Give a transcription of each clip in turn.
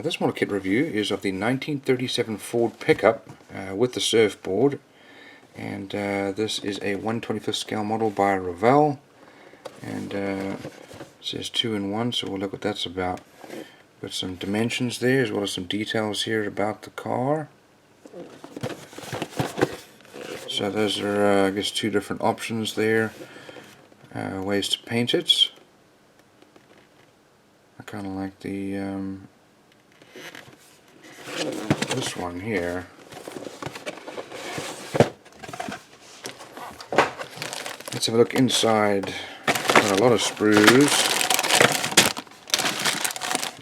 This model kit review is of the 1937 Ford pickup with the surfboard, and this is a 1/25th scale model by Revell, and it says 2 in 1, so we'll look what that's about. Got some dimensions there as well as some details here about the car. So those are I guess two different options there, ways to paint it. I kind of like the this one here. Let's have a look inside. Got a lot of sprues,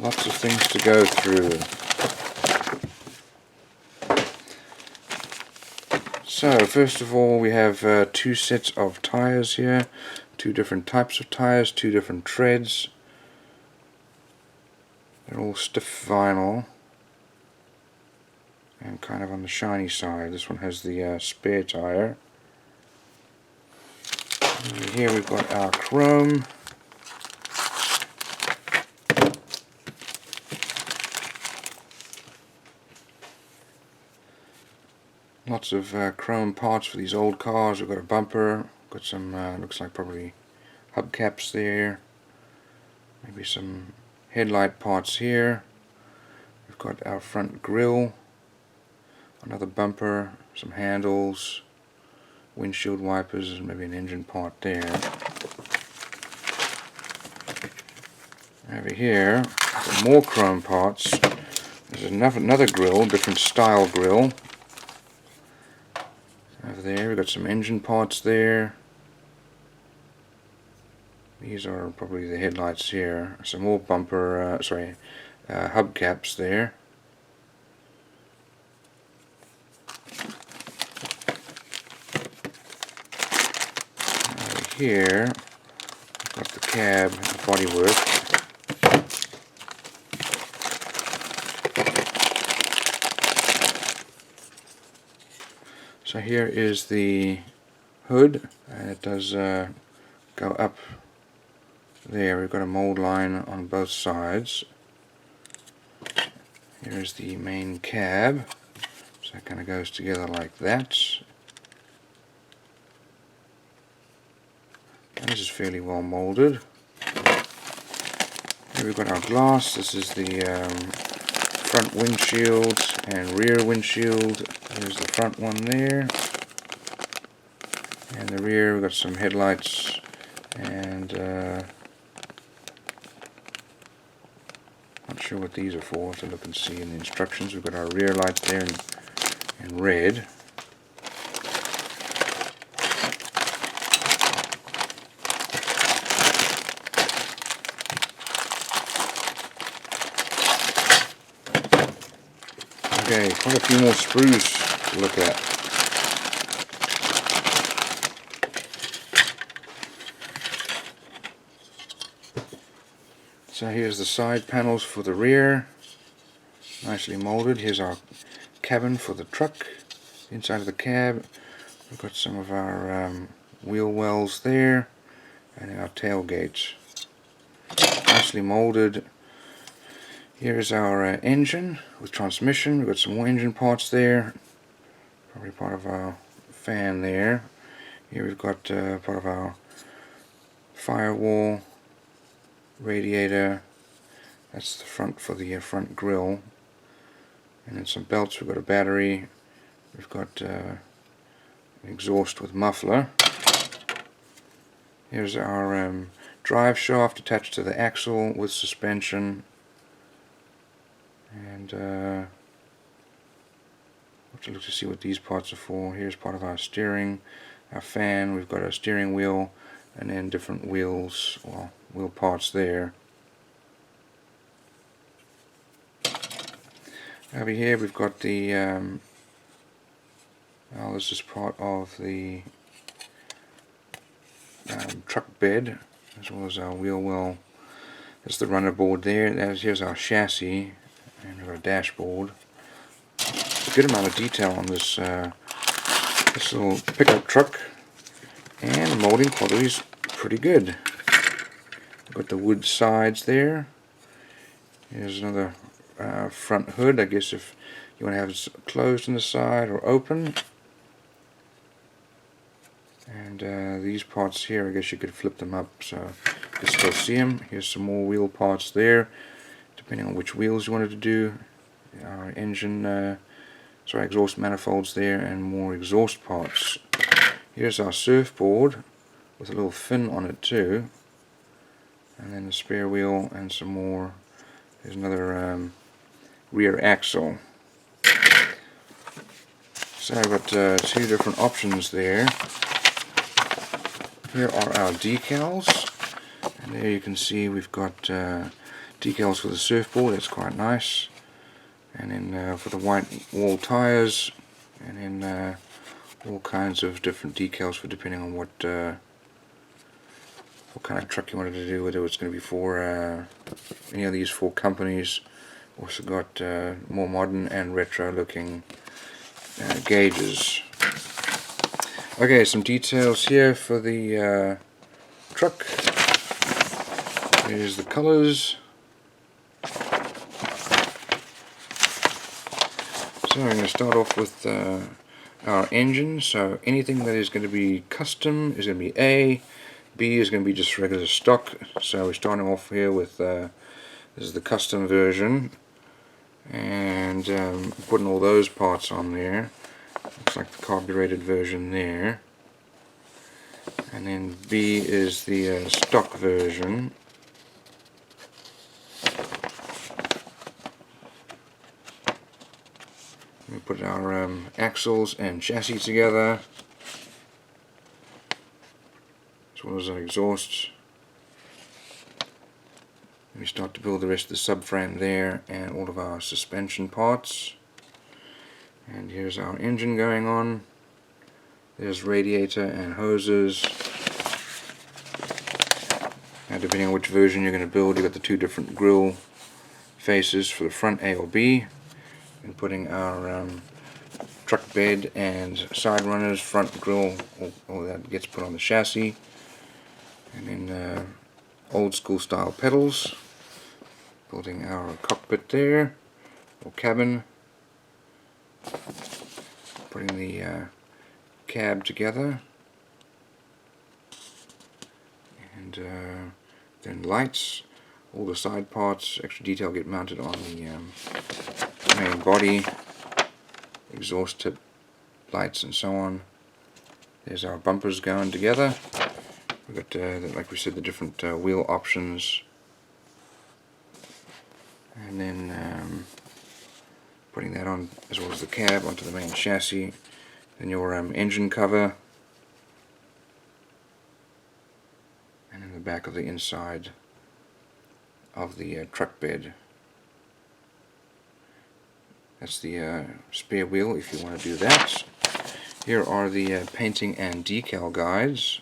lots of things to go through. So first of all, we have two sets of tires here, two different types of tires, two different treads. They're all stiff vinyl and kind of on the shiny side. This one has the spare tire. Over here we've got our chrome. Lots of chrome parts for these old cars. We've got a bumper, got some looks like probably hubcaps there, maybe some headlight parts here. We've got our front grille, another bumper, some handles, windshield wipers, and maybe an engine part there. Over here, got more chrome parts. There's another grille, different style grille. Over there, we've got some engine parts there. These are probably the headlights here. Some more bumper, hubcaps there. Over here, we've got the cab and the bodywork. So here is the hood, and it does go up there. We've got a mold line on both sides. Here's the main cab, so it kind of goes together like that. And this is fairly well molded. Here we've got our glass. This is the front windshield and rear windshield. Here's the front one there, and the rear we've got some headlights, and not sure what these are for, so look and see in the instructions. We've got our rear lights there in red. Okay, quite a few more sprues to look at. So here's the side panels for the rear, nicely molded. Here's our cabin for the truck. Inside of the cab, we've got some of our wheel wells there, and our tailgates. Nicely molded. Here's our engine with transmission. We've got some more engine parts there, probably part of our fan there. Here we've got part of our firewall, radiator. That's the front for the front grille. And then some belts. We've got a battery. We've got an exhaust with muffler. Here's our drive shaft attached to the axle with suspension. And we'll have to look to see what these parts are for. Here's part of our steering, our fan. We've got a steering wheel, and then different wheels, well, wheel parts there. Over here we've got the well, this is part of the truck bed, as well as our wheel well. That's the runner board there. Here's our chassis, and we've got a dashboard. A good amount of detail on this this little pickup truck. and the molding quality is pretty good. Got the wood sides there. Here's another front hood, I guess if you want to have it closed on the side or open. And these parts here, I guess you could flip them up so you can still see them. Here's some more wheel parts there, depending on which wheels you wanted to do. Our engine, exhaust manifolds there, and more exhaust parts. Here's our surfboard with a little fin on it too, and then the spare wheel and some more. There's another rear axle. So I've got two different options there. Here are our decals, and there you can see we've got decals for the surfboard. That's quite nice. And then for the white wall tires, and then all kinds of different decals for depending on what kind of truck you wanted to do, whether it's going to be for any of these four companies. Also got more modern and retro looking gauges. Okay, some details here for the truck. Here's the colors. So I'm going to start off with our engine. So anything that is going to be custom is going to be A. B is going to be just regular stock. So we're starting off here with this is the custom version, and putting all those parts on there. Looks like the carbureted version there. And then B is the stock version. We put our axles and chassis together, as well as our exhausts. And we start to build the rest of the subframe there and all of our suspension parts. And here's our engine going on. There's radiator and hoses. Now depending on which version you're going to build, you've got the two different grille faces for the front, A or B. And putting our truck bed and side runners, front grille, all that gets put on the chassis. And then old school style pedals. Building our cockpit there, or cabin. Putting the cab together. And then lights. All the side parts, extra detail get mounted on the main body, exhaust tip lights and so on. There's our bumpers going together. We've got, like we said, the different wheel options. And then putting that on, as well as the cab, onto the main chassis. Then your engine cover. And in the back of the inside of the truck bed. That's the spare wheel if you want to do that. Here are the painting and decal guides.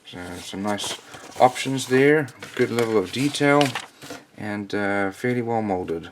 So some nice options there, good level of detail, and fairly well molded.